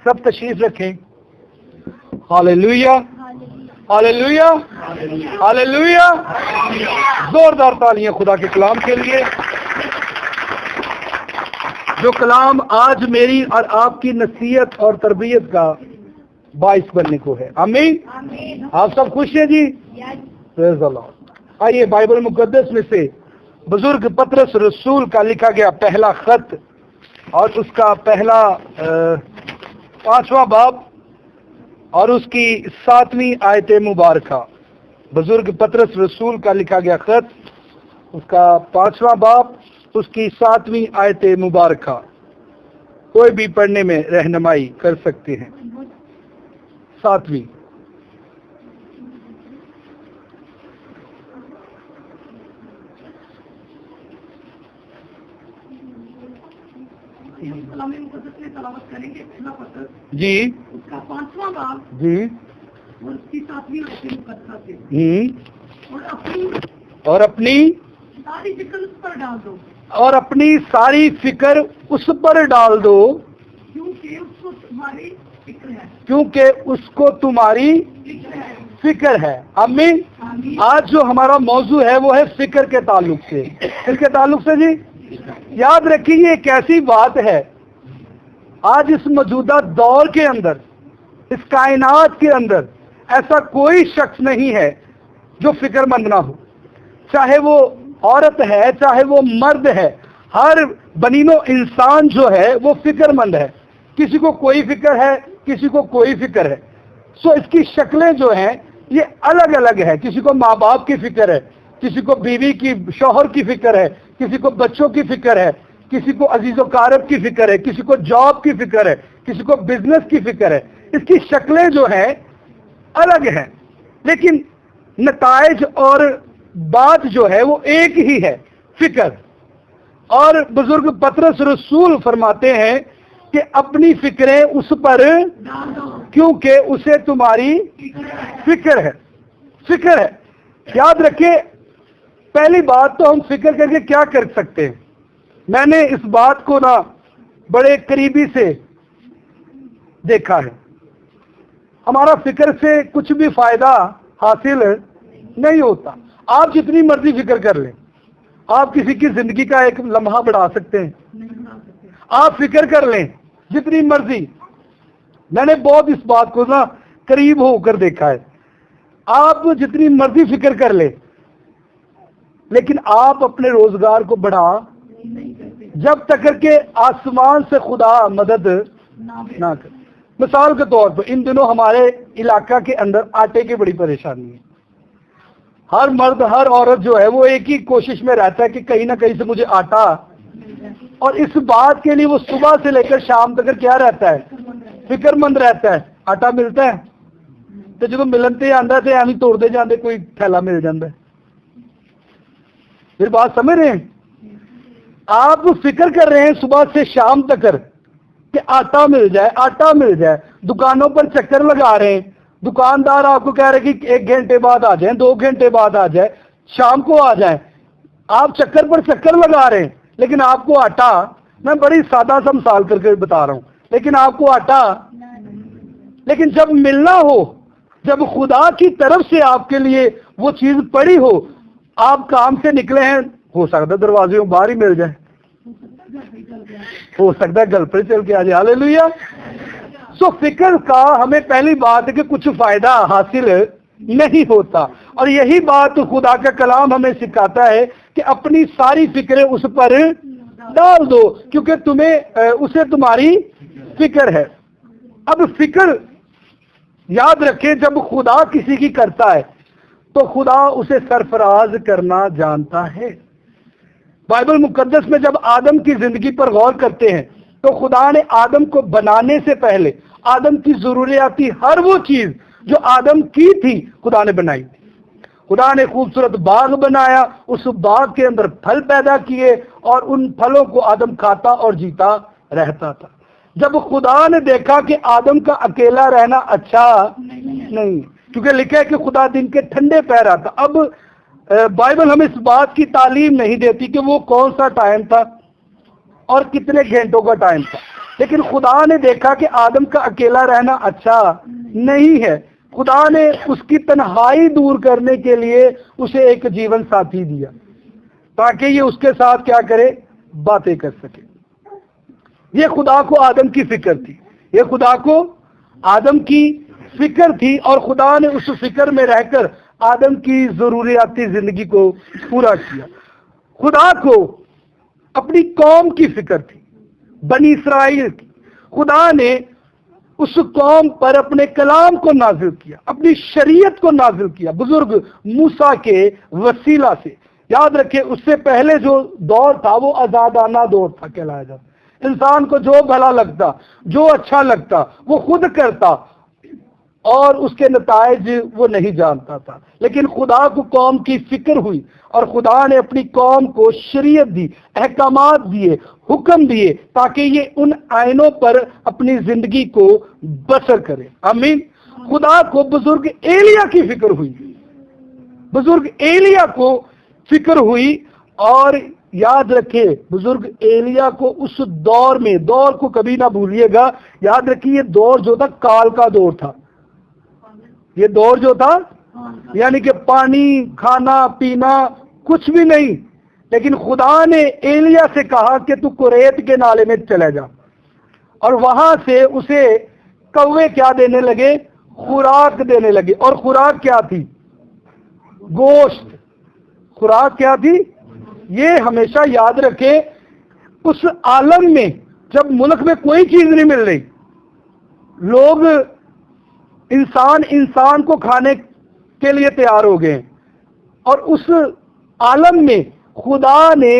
سب تشریف رکھیں. ہاللیلویا ہاللیلویا ہاللیلویا. زوردار تالیاں خدا کے کلام کے لیے، جو کلام آج میری اور آپ کی نصیحت اور تربیت کا باعث بننے کو ہے. آمین. آپ سب خوش ہیں جی؟ پریز اللہ. آئیے بائبل مقدس میں سے بزرگ پطرس رسول کا لکھا گیا پہلا خط اور اس کا پہلا 5واں باب اور اس کی 7ویں آیت مبارکہ. بزرگ پطرس رسول کا لکھا گیا خط، اس کا 5واں باب، اس کی 7ویں آیت مبارکہ. کوئی بھی پڑھنے میں رہنمائی کر سکتے ہیں. 7ویں. کلام مقدس میں تلاوت کریں گے پہلا پطرس جی اس کا 5واں باب جی اور اس کی 7ویں آیت مقدسہ سے. اور اپنی ساری فکر اس پر ڈال دو، اور اپنی ساری فکر اس پر ڈال دو، کیونکہ اس کو تمہاری فکر ہے. کیونکہ اس کو تمہاری فکر ہے. فکر ہے. آمین. آمین. آج جو ہمارا موضوع ہے وہ ہے فکر کے تعلق سے. کس کے تعلق سے جی؟ یاد رکھیے یہ ایک ایسی بات ہے، آج اس موجودہ دور کے اندر، اس کائنات کے اندر ایسا کوئی شخص نہیں ہے جو فکر مند نہ ہو. چاہے وہ عورت ہے، چاہے وہ مرد ہے، ہر بنین و انسان جو ہے وہ فکر مند ہے. کسی کو کوئی فکر ہے، کسی کو کوئی فکر ہے. سو اس کی شکلیں جو ہیں یہ الگ الگ ہے. کسی کو ماں باپ کی فکر ہے، کسی کو بیوی کی، شوہر کی فکر ہے، کسی کو بچوں کی فکر ہے، کسی کو عزیز و اقارب کی فکر ہے، کسی کو جاب کی فکر ہے، کسی کو بزنس کی فکر ہے. اس کی شکلیں جو ہیں الگ ہیں، لیکن نتائج اور بات جو ہے وہ ایک ہی ہے، فکر. اور بزرگ پطرس رسول فرماتے ہیں کہ اپنی فکریں اس پر ڈال دو، کیونکہ اسے تمہاری فکر ہے. فکر ہے. یاد رکھیں، پہلی بات تو ہم فکر کر کے کیا کر سکتے ہیں. میں نے اس بات کو نا بڑے قریبی سے دیکھا ہے. ہمارا فکر سے کچھ بھی فائدہ حاصل نہیں ہوتا. آپ جتنی مرضی فکر کر لیں، آپ کسی کی زندگی کا ایک لمحہ بڑھا سکتے ہیں. نہیں بنا سکتے. آپ فکر کر لیں جتنی مرضی. میں نے بہت اس بات کو نا قریب ہو کر دیکھا ہے. آپ جتنی مرضی فکر کر لیں، لیکن آپ اپنے روزگار کو بڑھا نہیں کرتے. جب تک کہ آسمان سے خدا مدد نہ کرے. مثال کے طور پر ان دنوں ہمارے علاقہ کے اندر آٹے کی بڑی پریشانی ہے. ہر مرد، ہر عورت جو ہے وہ ایک ہی کوشش میں رہتا ہے کہ کہیں نہ کہیں سے مجھے آٹا، اور اس بات کے لیے وہ صبح سے لے کر شام تک کیا رہتا ہے؟ فکر مند رہتا ہے. آٹا ملتا ہے تو جب ملنتے آتا تو ایویں توڑتے جاتے، کوئی تھیلا مل جاتا ہے. پھر بات سمجھ رہے ہیں؟ آپ فکر کر رہے ہیں صبح سے شام تک کہ آٹا مل جائے، آٹا مل جائے. دکانوں پر چکر لگا رہے ہیں، دکاندار آپ کو کہہ رہے کہ 1 گھنٹے بعد آ جائیں، 2 گھنٹے بعد آ جائے، شام کو آ جائیں. آپ چکر پر چکر لگا رہے ہیں، لیکن آپ کو آٹا، میں بڑی سادہ سا مثال کر کے بتا رہا ہوں، لیکن آپ کو آٹا، لیکن جب ملنا ہو، جب خدا کی طرف سے آپ کے لیے وہ چیز پڑی ہو، آپ کام سے نکلے ہیں، ہو سکتا ہے دروازے باہر ہی مل جائے، ہو سکتا ہے گل پر چل کے آ جائے. ہاللیلویا. سو فکر کا ہمیں پہلی بات ہے کہ کچھ فائدہ حاصل نہیں ہوتا. اور یہی بات خدا کا کلام ہمیں سکھاتا ہے کہ اپنی ساری فکریں اس پر ڈال دو، کیونکہ تمہیں اسے تمہاری فکر ہے. اب فکر یاد رکھیں، جب خدا کسی کی کرتا ہے تو خدا اسے سرفراز کرنا جانتا ہے. بائبل مقدس میں جب آدم کی زندگی پر غور کرتے ہیں تو خدا نے آدم کو بنانے سے پہلے آدم کی ضروریاتی ہر وہ چیز جو آدم کی تھی خدا نے بنائی تھی. خدا نے خوبصورت باغ بنایا، اس باغ کے اندر پھل پیدا کیے اور ان پھلوں کو آدم کھاتا اور جیتا رہتا تھا. جب خدا نے دیکھا کہ آدم کا اکیلا رہنا اچھا نہیں، کیونکہ لکھا ہے کہ خدا دن کے ٹھنڈے پیر آتا. اب بائبل ہمیں اس بات کی تعلیم نہیں دیتی کہ وہ کون سا ٹائم تھا اور کتنے گھنٹوں کا ٹائم تھا. لیکن خدا نے دیکھا کہ آدم کا اکیلا رہنا اچھا نہیں ہے، خدا نے اس کی تنہائی دور کرنے کے لیے اسے ایک جیون ساتھی دیا تاکہ یہ اس کے ساتھ کیا کرے، باتیں کر سکے۔ یہ خدا کو آدم کی فکر تھی، یہ خدا کو آدم کی فکر تھی، اور خدا نے اس فکر میں رہ کر آدم کی ضروریاتی زندگی کو پورا کیا۔ خدا کو اپنی قوم کی فکر تھی، بنی اسرائیل کی۔ خدا نے اس قوم پر اپنے کلام کو نازل کیا، اپنی شریعت کو نازل کیا بزرگ موسیٰ کے وسیلہ سے۔ یاد رکھیں اس سے پہلے جو دور تھا وہ آزادانہ دور تھا کہلایا جاتا، انسان کو جو بھلا لگتا، جو اچھا لگتا وہ خود کرتا، اور اس کے نتائج وہ نہیں جانتا تھا۔ لیکن خدا کو قوم کی فکر ہوئی، اور خدا نے اپنی قوم کو شریعت دی، احکامات دیے، حکم دیے، تاکہ یہ ان آئینوں پر اپنی زندگی کو بسر کرے۔ آمین۔ خدا کو بزرگ ایلیا کی فکر ہوئی، بزرگ ایلیا کو فکر ہوئی، اور یاد رکھے بزرگ ایلیا کو اس دور میں، دور کو کبھی نہ بھولیے گا، یاد رکھیے یہ دور جو تھا کال کا دور تھا، یہ دور جو تھا یعنی کہ پانی کھانا پینا کچھ بھی نہیں، لیکن خدا نے ایلیا سے کہا کہ تو کوریت کے نالے میں چلے جا، اور وہاں سے اسے کوے کیا دینے لگے، خوراک دینے لگے۔ اور خوراک کیا تھی؟ گوشت۔ خوراک کیا تھی؟ یہ ہمیشہ یاد رکھے، اس عالم میں جب ملک میں کوئی چیز نہیں مل رہی، لوگ انسان کو کھانے کے لیے تیار ہو گئے، اور اس عالم میں خدا نے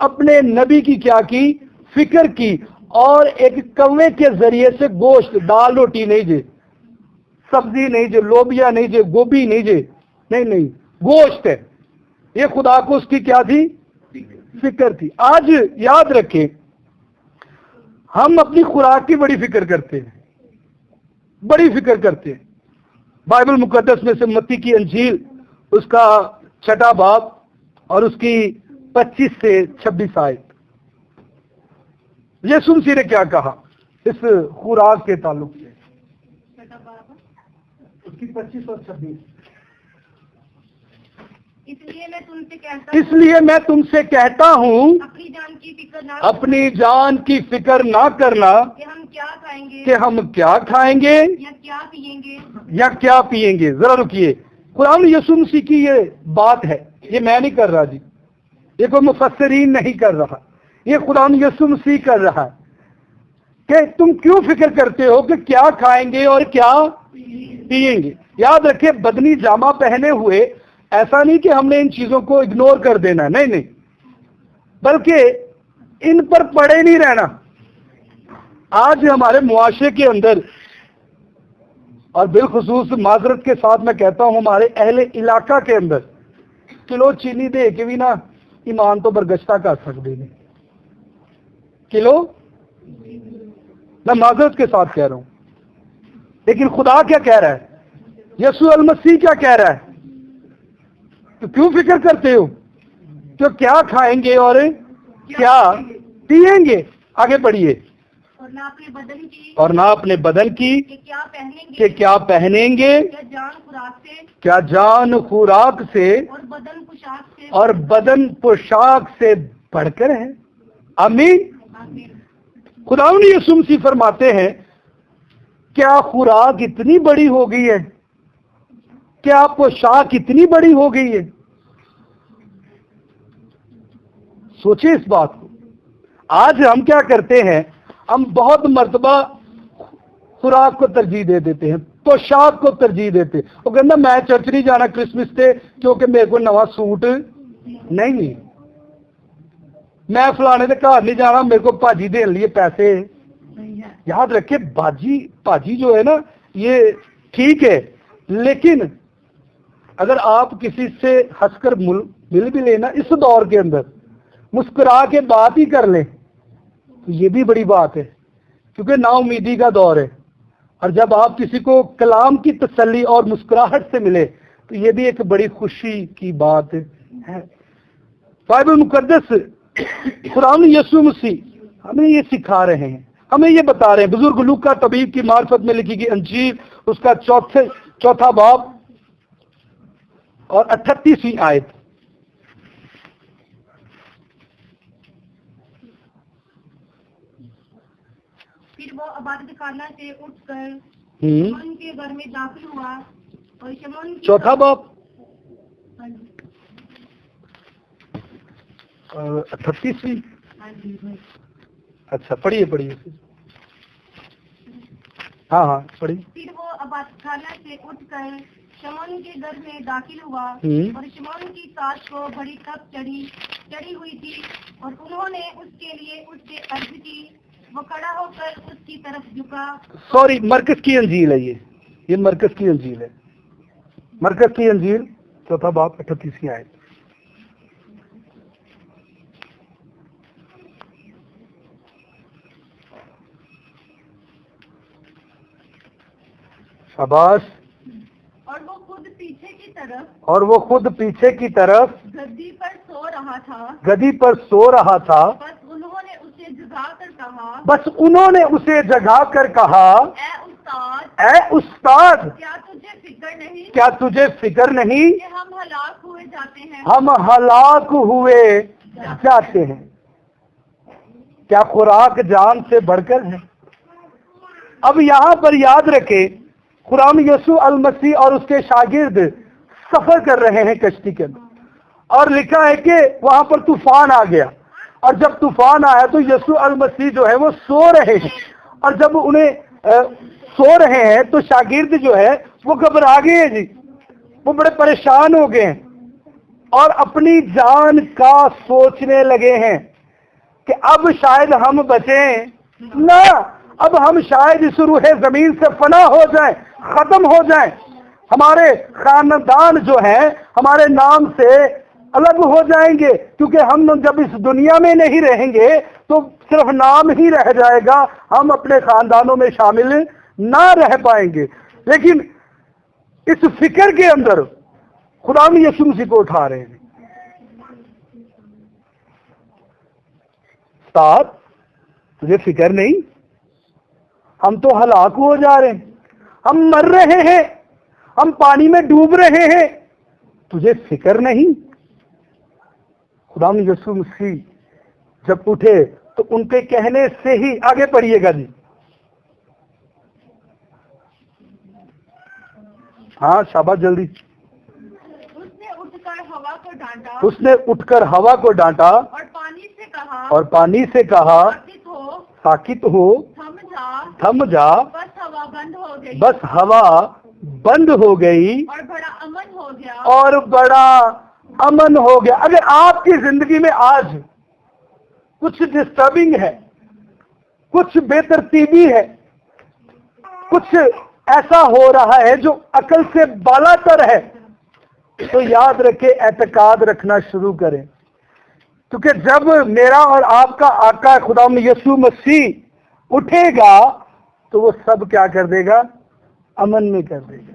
اپنے نبی کی کیا کی؟ فکر کی، اور ایک کوے کے ذریعے سے گوشت، دال روٹی نہیں جے، سبزی نہیں جے، لوبیا نہیں جے، گوبھی نہیں جے، نہیں، گوشت ہے۔ یہ خدا کو اس کی کیا تھی؟ فکر تھی۔ آج یاد رکھیں ہم اپنی خوراک کی بڑی فکر کرتے ہیں، بڑی فکر کرتے ہیں۔ بائبل مقدس میں سے متی کی انجیل اس کا 6 باب اور اس کی 25 سے 26 آیت، یسوع مسیح نے کیا کہا اس خوراک کے تعلق سے؟ اس کی 25 اور 26۔ اس لیے میں تم سے کہتا ہوں اپنی جان کی فکر نہ کرنا کہ ہم کیا کھائیں گے یا کیا پیئیں گے۔ ذرا رکیے، قرآن یسوع مسیح کی یہ بات ہے، یہ میں نہیں کر رہا جی، یہ کوئی مفسرین نہیں کر رہا، یہ قرآن یسوع مسیح کر رہا ہے کہ تم کیوں فکر کرتے ہو کہ کیا کھائیں گے اور کیا پیئیں گے۔ یاد رکھے بدنی جامہ پہنے ہوئے ایسا نہیں کہ ہم نے ان چیزوں کو اگنور کر دینا، نہیں، بلکہ ان پر پڑے نہیں رہنا۔ آج ہمارے معاشرے کے اندر، اور بالخصوص معذرت کے ساتھ میں کہتا ہوں ہمارے اہل علاقہ کے اندر، کلو چینی دے کے بھی نا ایمان تو برگشتہ کر سکتے ہیں، کلو، میں معذرت کے ساتھ کہہ رہا ہوں، لیکن خدا کیا کہہ رہا ہے، یسوع المسیح کیا کہہ رہا ہے؟ تو کیوں فکر کرتے ہو کہ کیا کھائیں گے اور کیا پیئیں گے؟ آگے بڑھیے۔ اور نہ اپنے بدن کی کہ کیا پہنیں گے، کیا جان خوراک سے اور بدن پوشاک سے بڑھ کر ہے۔ آمین۔ خداوند یسوع مسیح فرماتے ہیں کیا خوراک اتنی بڑی ہو گئی ہے، کیا پوشاک اتنی بڑی ہو گئی ہے؟ سوچیں اس بات کو۔ آج ہم کیا کرتے ہیں، ہم بہت مرتبہ خوراک کو ترجیح دے دیتے ہیں، پوشاک کو ترجیح دیتے ہیں۔ وہ کہنا میں چرچ نہیں جانا کرسمس سے کیونکہ میرے کو نواں سوٹ نہیں، میں فلانے کے گھر نہیں جانا میرے کو باجی دین لیے پیسے۔ یاد رکھے باجی جو ہے نا یہ ٹھیک ہے، لیکن اگر آپ کسی سے ہنس کر مل بھی لینا اس دور کے اندر، مسکرا کے بات ہی کر لیں، تو یہ بھی بڑی بات ہے، کیونکہ نا امیدی کا دور ہے، اور جب آپ کسی کو کلام کی تسلی اور مسکراہٹ سے ملے تو یہ بھی ایک بڑی خوشی کی بات ہے۔ بائبل مقدس قرآن یسوع مسیح ہمیں یہ سکھا رہے ہیں، ہمیں یہ بتا رہے ہیں بزرگ لوکا طبیب کی معرفت میں لکھی گئی انجیل اس کا چوتھا باب اور 38ویں آیت. پھر وہ عبادت خانہ سے اٹھ کر شمعون کے گھر میں داخل ہوا اور شمعون کی چوتھا باب 38ویں. اچھا پڑھیے. ہاں پڑھیے. پھر وہ عبادت خانہ سے اٹھ کر شمعون کے گھر میں داخل ہوا اور شمعون کی ساس کو بڑی تپ چڑھی ہوئی تھی اور انہوں نے اس کے لیے اس سے عرض کی. وہ کھڑا ہو کر اس کی طرف جھکا. سوری مرکز کی انجیل ہے یہ مرکز کی انجیل ہے. مرکز کی انجیل چوتھا باب 38ویں آیت. شاباش. اور وہ خود پیچھے کی طرف گدی پر سو رہا تھا. بس انہوں نے اسے جگا کر کہا اے استاد کیا تجھے فکر نہیں کہ ہم ہلاک ہوئے جاتے ہیں. کیا خوراک جان سے بڑھ کر ہے؟ اب یہاں پر یاد رکھے خداوند یسوع المسیح اور اس کے شاگرد سفر کر رہے ہیں کشتی کے اندر اور لکھا ہے کہ وہاں پر طوفان آ گیا اور جب طوفان آیا تو یسوع المسیح جو ہے وہ سو رہے ہیں اور جب انہیں سو رہے ہیں تو شاگرد جو ہے وہ گھبرا گئے ہیں جی. وہ بڑے پریشان ہو گئے ہیں اور اپنی جان کا سوچنے لگے ہیں کہ اب شاید ہم بچیں نہ, اب ہم شاید اس روح زمین سے فنا ہو جائیں, ختم ہو جائیں, ہمارے خاندان جو ہے ہمارے نام سے الگ ہو جائیں گے کیونکہ ہم جب اس دنیا میں نہیں رہیں گے تو صرف نام ہی رہ جائے گا, ہم اپنے خاندانوں میں شامل نہ رہ پائیں گے. لیکن اس فکر کے اندر خدا نے یسوع مسیح کو اٹھا رہے ہیں. استاد تجھے فکر نہیں, ہم تو ہلاک ہو جا رہے ہیں, ہم مر رہے ہیں, ہم پانی میں ڈوب رہے ہیں, تجھے فکر نہیں. خدا نے یسوع مسیح جب اٹھے تو ان کے کہنے سے ہی آگے پڑھیے گا جی. ہاں شاباش جلدی. اس نے اٹھ کر ہوا کو ڈانٹا اور پانی سے کہا ساکت ہو, تھم جا. بس ہوا بند ہو گئی اور بڑا امن ہو گیا. اگر آپ کی زندگی میں آج کچھ ڈسٹربنگ ہے, کچھ بے ترتیبی ہے, کچھ ایسا ہو رہا ہے جو عقل سے بالا تر ہے, تو یاد رکھے اعتقاد رکھنا شروع کریں, کیونکہ جب میرا اور آپ کا آقا خدا یسوع مسیح اٹھے گا تو وہ سب کیا کر دے گا؟ امن میں کر دے گا.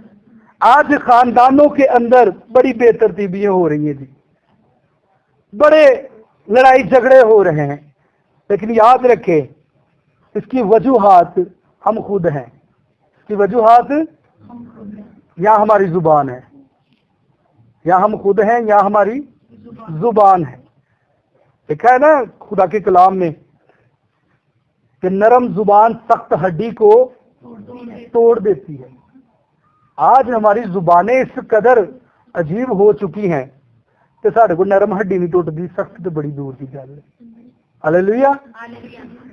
آج خاندانوں کے اندر بڑی بے ترتیبیاں ہو رہی ہیں جی, بڑے لڑائی جھگڑے ہو رہے ہیں, لیکن یاد رکھے اس کی وجوہات ہم خود ہیں. اس کی وجوہات یا ہماری زبان ہے, یا ہم خود ہیں, یا ہماری زبان ہے. لکھا ہے نا خدا کے کلام میں کہ نرم زبان سخت ہڈی کو توڑ دیتی ہے. آج ہماری زبانیں اس قدر عجیب ہو چکی ہیں کہ ساڑھے کو نرم ہڈی نہیں ٹوٹ دی, سخت تو بڑی دور کی گل ہے. ہلیلویا.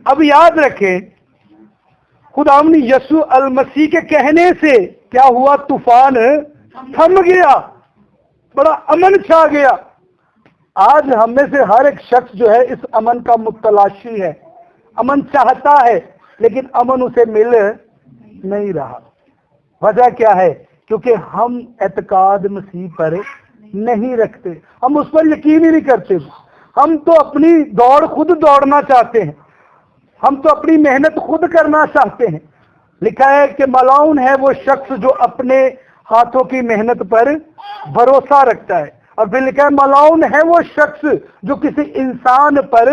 اب یاد رکھیں خدا نے یسوع المسیح کے کہنے سے کیا ہوا؟ طوفان تھم گیا, بڑا امن چھا گیا. آج ہم میں سے ہر ایک شخص جو ہے اس امن کا متلاشی ہے, امن چاہتا ہے, لیکن امن اسے مل نہیں رہا. وجہ کیا ہے؟ کیونکہ ہم اعتقاد مسیح پر نہیں رکھتے, ہم اس پر یقین ہی نہیں کرتے. ہم تو اپنی دوڑ خود دوڑنا چاہتے ہیں, ہم تو اپنی محنت خود کرنا چاہتے ہیں. لکھا ہے کہ ملعون ہے وہ شخص جو اپنے ہاتھوں کی محنت پر بھروسہ رکھتا ہے, اور پھر لکھا ہے ملعون ہے وہ شخص جو کسی انسان پر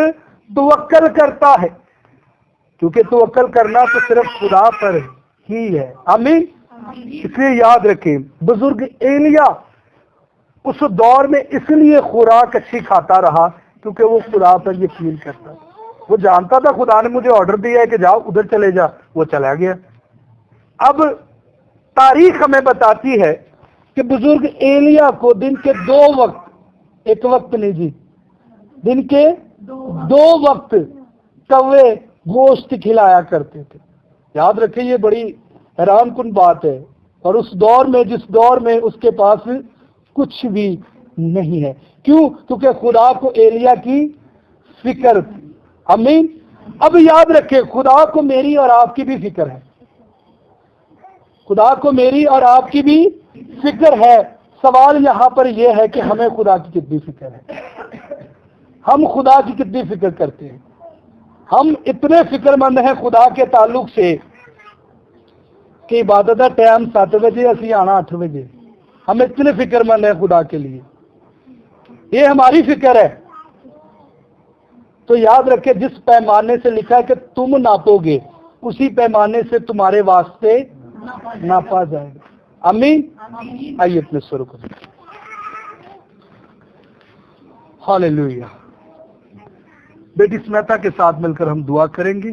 توکل کرتا ہے. کیونکہ توکل کرنا تو صرف خدا پر ہی ہے. آمین. اس لیے یاد رکھیں بزرگ ایلیا اس دور میں اس لیے خوراک اچھی کھاتا رہا کیونکہ وہ خدا پر یقین کرتا. وہ جانتا تھا خدا نے مجھے آرڈر دیا ہے کہ جاؤ ادھر چلے جا، وہ چلا گیا. اب تاریخ ہمیں بتاتی ہے کہ بزرگ ایلیا کو دن کے 2 وقت، ایک وقت نہیں جی، دن کے 2 وقت کوے گوشت کھلایا کرتے تھے. یاد رکھیں یہ بڑی حیران کن بات ہے، اور اس دور میں جس دور میں اس کے پاس کچھ بھی نہیں ہے. کیوں؟ کیونکہ خدا کو ایلیا کی فکر تھی. آمین. اب یاد رکھیں خدا کو میری اور آپ کی بھی فکر ہے. خدا کو میری اور آپ کی بھی فکر ہے. سوال یہاں پر یہ ہے کہ ہمیں خدا کی کتنی فکر ہے، ہم خدا کی کتنی فکر کرتے ہیں. ہم اتنے فکر مند ہیں خدا کے تعلق سے کہ عبادت کا ٹائم 7 بجے اسی آنا 8 بجے. ہم اتنے فکر مند ہیں خدا کے لیے، یہ ہماری فکر ہے. تو یاد رکھے جس پیمانے سے لکھا ہے کہ تم ناپو گے اسی پیمانے سے تمہارے واسطے ناپا جائے گا. آمین. آئیے اپنے سر کو ہاللیلویا. بیٹی سمیتا کے ساتھ مل کر ہم دعا کریں گے.